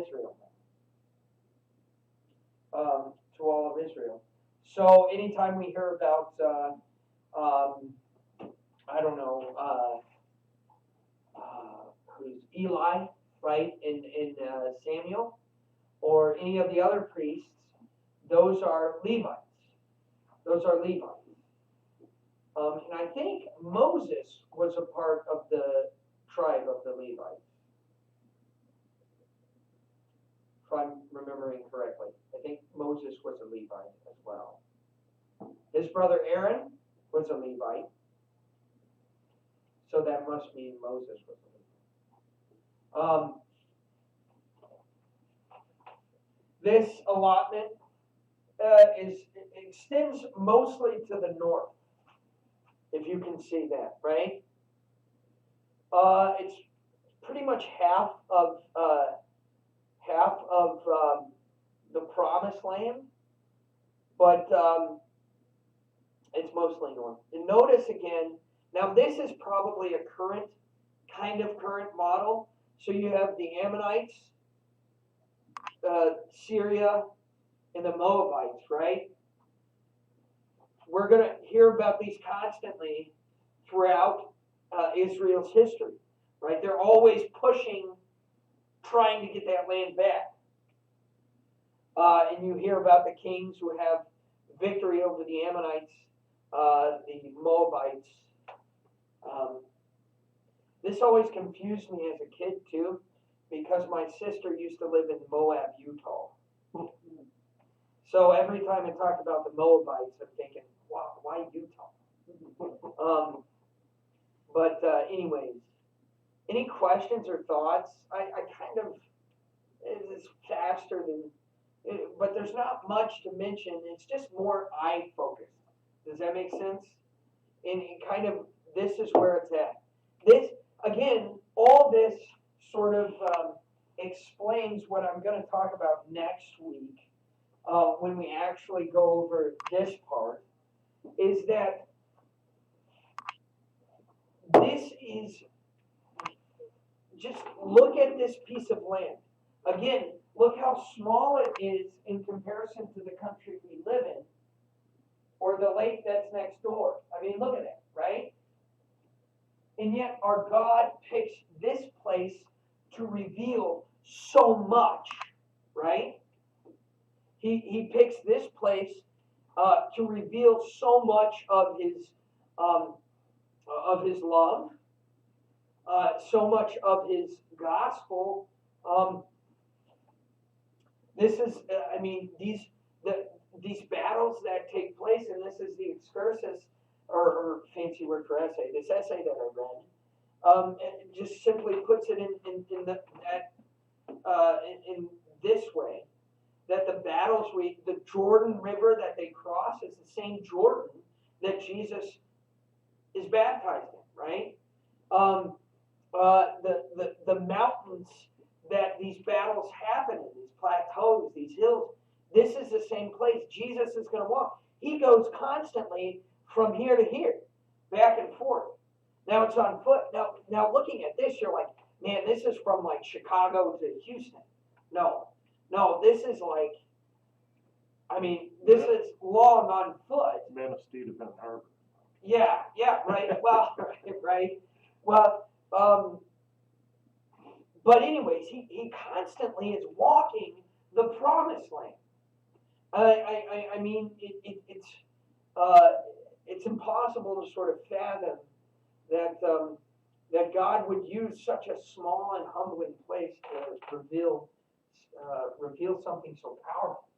Israel. So anytime we hear about, I don't know, who's Eli, right, in Samuel, or any of the other priests, those are Levites. And I think Moses was a part of the tribe of the Levites, if I'm remembering correctly. I think Moses was a Levite as well. His brother Aaron was a Levite, so that must mean Moses was a Levite. This allotment extends mostly to the north, if you can see that, right? It's pretty much half of the promised land, but it's mostly north. And notice again, now this is probably a current model. So you have the Ammonites, Syria, and the Moabites, right? We're going to hear about these constantly throughout Israel's history, right? They're always pushing, trying to get that land back. And you hear about the kings who have victory over the Ammonites, the Moabites. This always confused me as a kid too, because my sister used to live in Moab, Utah. So every time I talked about the Moabites, I'm thinking, wow, why Utah? But anyways, any questions or thoughts? I kind of, it's faster than, but there's not much to mention. It's just more eye-focused. Does that make sense? And kind of, this is where it's at. This, again, all this sort of explains what I'm going to talk about next week when we actually go over this part, is that this is, just look at this piece of land. Again, look how small it is in comparison to the country we live in, or the lake that's next door. I mean, look at it, right? And yet our God picks this place place to reveal so much, right? He picks this place to reveal so much of his love, so much of his gospel. This is, I mean, these battles that take place, and this is the excursus, or fancy word for essay. This essay that I read, it just simply puts it in this way, that the battles the Jordan River that they cross is the same Jordan that Jesus is baptized in, right? The mountains that these battles happen in, these plateaus, these hills, this is the same place Jesus is going to walk. He goes constantly from here to here, back and forth. Now it's on foot. Now looking at this, you're like, man, this is from like Chicago to Houston. No, this is like, I mean, this is long on foot. Manistee to Benton Harbor. Yeah, right. Well, right. Well, but anyways, he constantly is walking the promised land. I mean, it's impossible to sort of fathom that God would use such a small and humbling place to reveal something so powerful.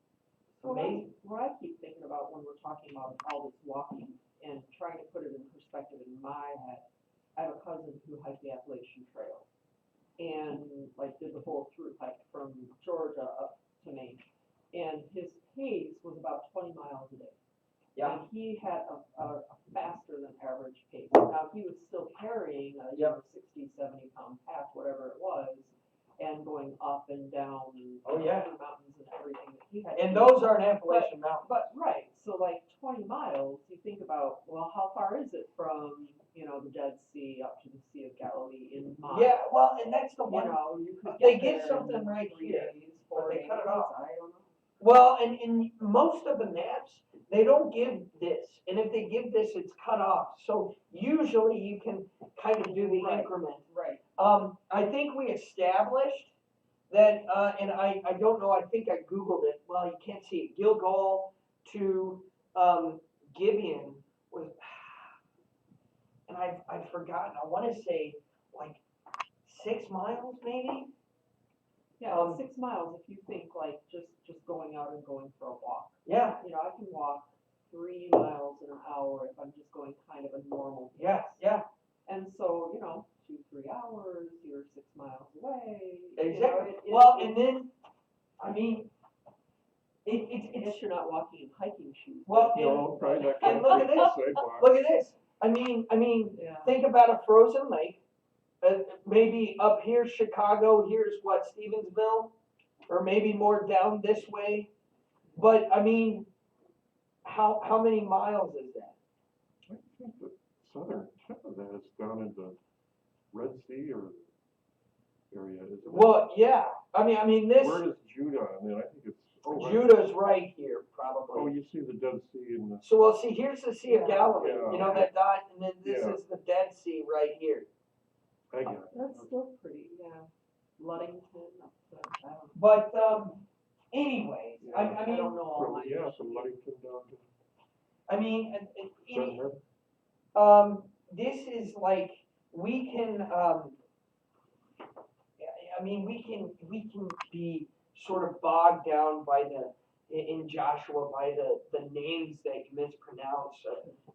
Amazing. What I keep thinking about when we're talking about all this walking and trying to put it in perspective in my head, I have a cousin who hiked the Appalachian Trail and like did the whole through hike from Georgia up to Maine. And his pace was about 20 miles a day. Yeah. And he had a faster than average pace. Now he was still carrying a 60, 70 pound pack, whatever it was, and going up and down and Oh, yeah. through mountains and everything that he had. And those aren't Appalachian mountains. But right, so like 20 miles, you think about, well, how far is it from, the Dead Sea up to the Sea of Galilee in miles? Yeah, well, and that's the one. You could They get give there something in right 3 here, days, but 4 they days, cut it off. I don't know. Well, and in most of the maps, they don't give this. And if they give this, it's cut off. So usually you can kind of do the Right. increment. Right. I think we established that, and I don't know, I think I Googled it. Well, you can't see it. Gilgal to Gibeon was, and I've forgotten, I want to say like 6 miles maybe? Yeah, 6 miles if you think like just going out and going for a walk. Yeah, I can walk 3 miles in an hour if I'm just going kind of a normal pace. yeah. And so, 2-3 hours, you're 6 miles away. Exactly. Well, and then, I mean, I guess you're not walking in hiking shoes. Well, No, probably not. and look at this. Sidewalk. Look at this. I mean, Yeah. think about a frozen lake. Maybe up here, Chicago. Here's what, Stevensville, or maybe more down this way. But I mean, how many miles is that? I think the southern tip of that is down in the Red Sea or area, isn't it? Well, yeah. I mean this. Where is Judah? I mean, I think it's. Right. Judah's right here, probably. Oh, you see the Dead Sea and the. So well, see, here's the Sea of Galilee. Yeah. That dot, and then this Yeah. is the Dead Sea right here. I get it. That's still pretty, yeah. Luddington up to, I don't know. But anyways, Yeah. I I mean, don't know all my. Yeah, from Ludington down to. I mean, Benton Harbor. this is like we can. I mean, we can be sort of bogged down by in Joshua by the names that you mispronounce.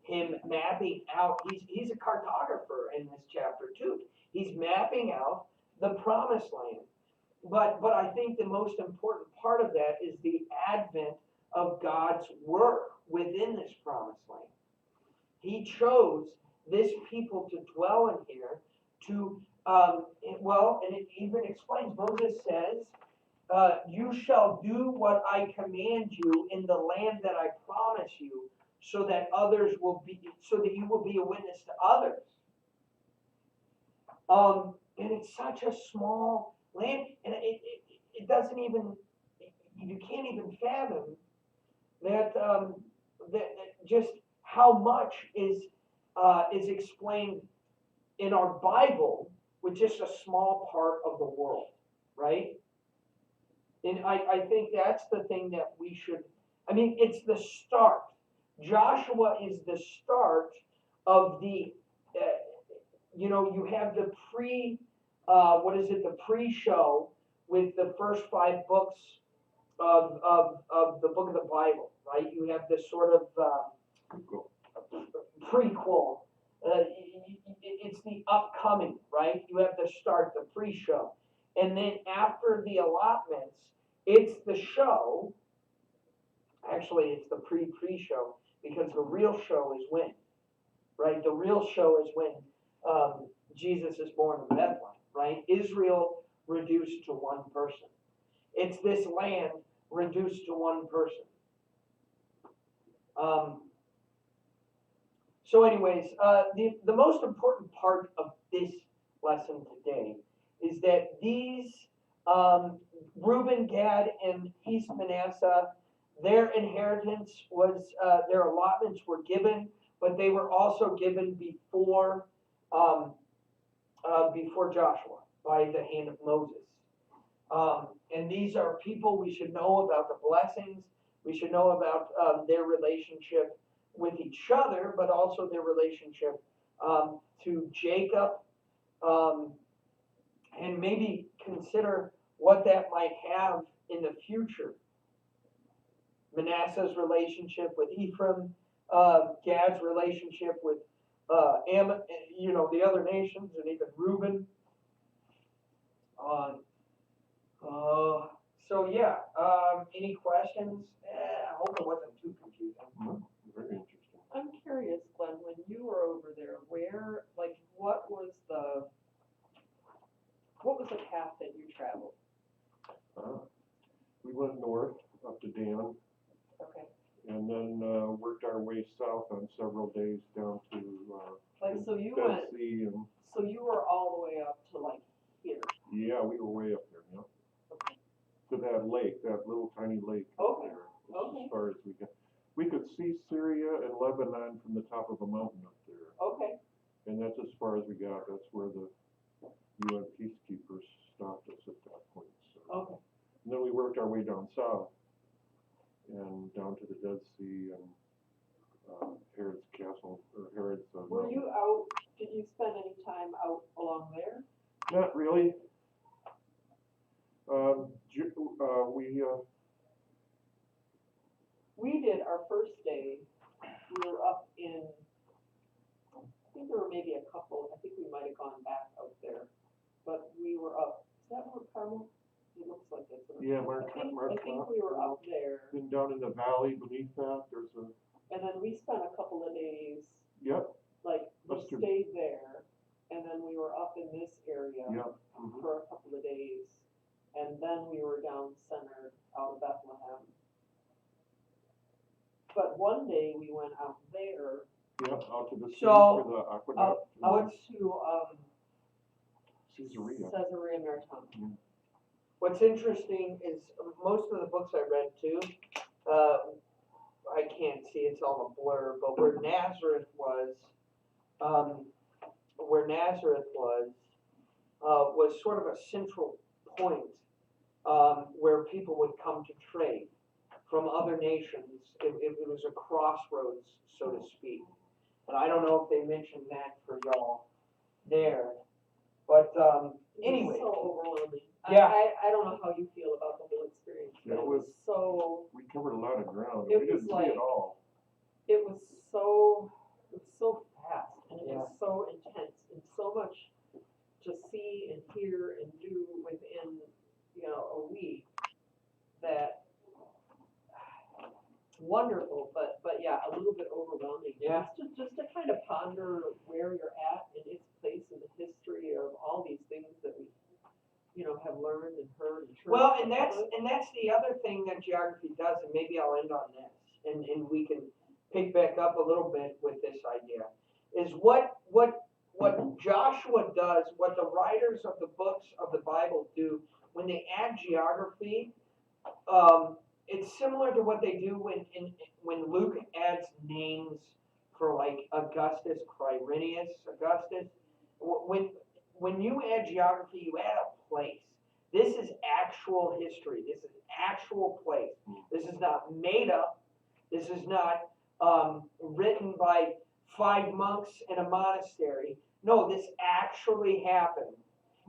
Him mapping out. He's a cartographer in this chapter too. He's mapping out the promised land. But I think the most important part of that is the advent of God's work within this promised land. He chose this people to dwell in here to, and it even explains, Moses says, you shall do what I command you in the land that I promise you, so that you will be a witness to others. And it's such a small land, and it doesn't even, you can't even fathom that just how much is explained in our Bible, which with just a small part of the world, right? And I think that's the thing that we should, I mean, it's the start. Joshua is the start of the, you have the the pre-show with the first 5 books of the book of the Bible, right? You have this sort of prequel. It's the upcoming, right? You have the start, the pre-show. And then after the allotments, it's the show. Actually, it's the pre-show, because the real show is when, right? The real show is when Jesus is born in Bethlehem, right? Israel reduced to one person. It's this land reduced to one person. So anyways, the most important part of this lesson today is that these Reuben, Gad, and East Manasseh, their inheritance was, their allotments were given, but they were also given before Joshua by the hand of Moses. And these are people we should know about the blessings. We should know about their relationship with each other, but also their relationship to Jacob, and maybe consider what that might have in the future. Manasseh's relationship with Ephraim, Gad's relationship with the other nations, and even Reuben. Any questions? I hope it wasn't too confusing. Very interesting. I'm curious, Glenn, when you were over there, what was the path that you traveled? We went north up to Dan, Okay. and then worked our way south on several days down to So you Dead Sea, and so you were all the way up to here. yeah, we were way up there, yeah. Okay. To that lake, that little tiny lake up Okay. there. Okay. As far as we got. We could see Syria and Lebanon from the top of a mountain up there. Okay. And that's as far as we got. That's where the UN peacekeepers stopped us at that point. So. Okay. And then we worked our way down south and down to the Dead Sea and Herod's castle, or Herod's. Were you out? Did you spend any time out along there? Not really. We did our first day. We were up in. I think there were maybe a couple. I think we might have gone back out there, but we were up. Is that Mount Carmel? It looks like it's. Yeah, I think we were up there. Then down in the valley beneath that, there's a. And then we spent a couple of days. Yep. We stayed there, and then we were up in this area for a couple of days, and then we were down centered out of Bethlehem. But one day we went out there. Yeah, out to the sea So, for the aqueduct. Out to Caesarea. Maritima. What's interesting is most of the books I read too, I can't see, it's all a blur, but where Nazareth was sort of a central point where people would come to trade from other nations. It was a crossroads, so to speak. And I don't know if they mentioned that for y'all there, but anyway. It was so overwhelming. Yeah. I don't know how you feel about the whole experience, but Yeah, it was so. We covered a lot of ground. It We didn't was see like- it all. It was so fast, and it Yeah. was so intense, and so much to see and hear and do within, a week. That wonderful, but yeah, a little bit overwhelming. Yeah. Just to kind of ponder where you're at in its place in the history of all these things that we, have learned and heard and heard. Well, and that's the other thing that geography does, and maybe I'll end on this, and we can pick back up a little bit with this idea, is what Joshua does, what the writers of the books of the Bible do when they add geography. It's similar to what they do when Luke adds names for like Augustus, Quirinius Augustus. When when you add geography, you add a place. This is actual history. This is actual place. This is not made up. This is not written by 5 monks in a monastery. No, this actually happened.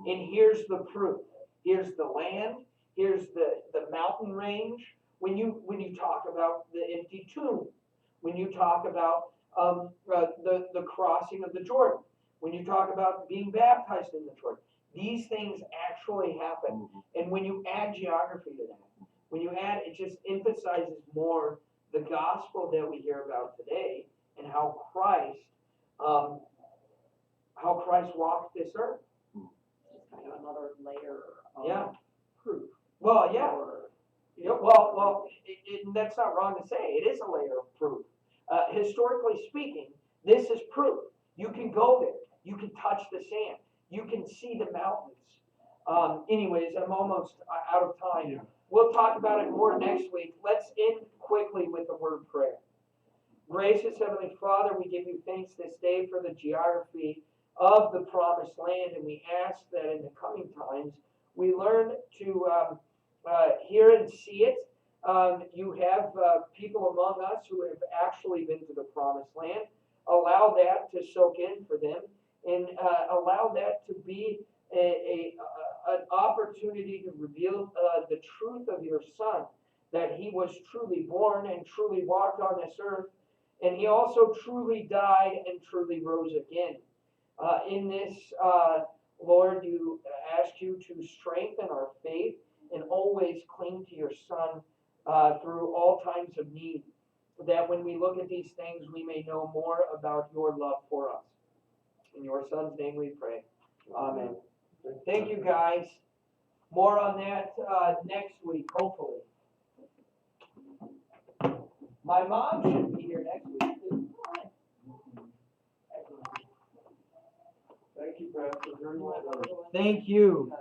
And here's the proof. Here's the land. Here's the mountain range. When you talk about the empty tomb, when you talk about the crossing of the Jordan, when you talk about being baptized in the Jordan, these things actually happen. And when you add geography to that, when you add, it just emphasizes more the gospel that we hear about today and how Christ walked this earth. It's kind of another layer Yeah. of proof. Well, yeah. Or, Yeah, well, that's not wrong to say. It is a layer of proof. Historically speaking, this is proof. You can go there. You can touch the sand. You can see the mountains. Anyways, I'm almost out of time. Yeah. We'll talk about it more next week. Let's end quickly with a word prayer. Gracious Heavenly Father, we give you thanks this day for the geography of the promised land, and we ask that in the coming times we learn to hear and see it. You have people among us who have actually been to the promised land. Allow that to soak in for them, and allow that to be an opportunity to reveal the truth of your Son, that he was truly born and truly walked on this earth, and he also truly died and truly rose again. In this, Lord, you ask you to strengthen our faith and always cling to your Son through all times of need, that when we look at these things, we may know more about your love for us. In your Son's name we pray. Amen. Thank you, guys. More on that next week, hopefully. My mom should be here next week, too. Thank you, Pastor, very well done. Thank you.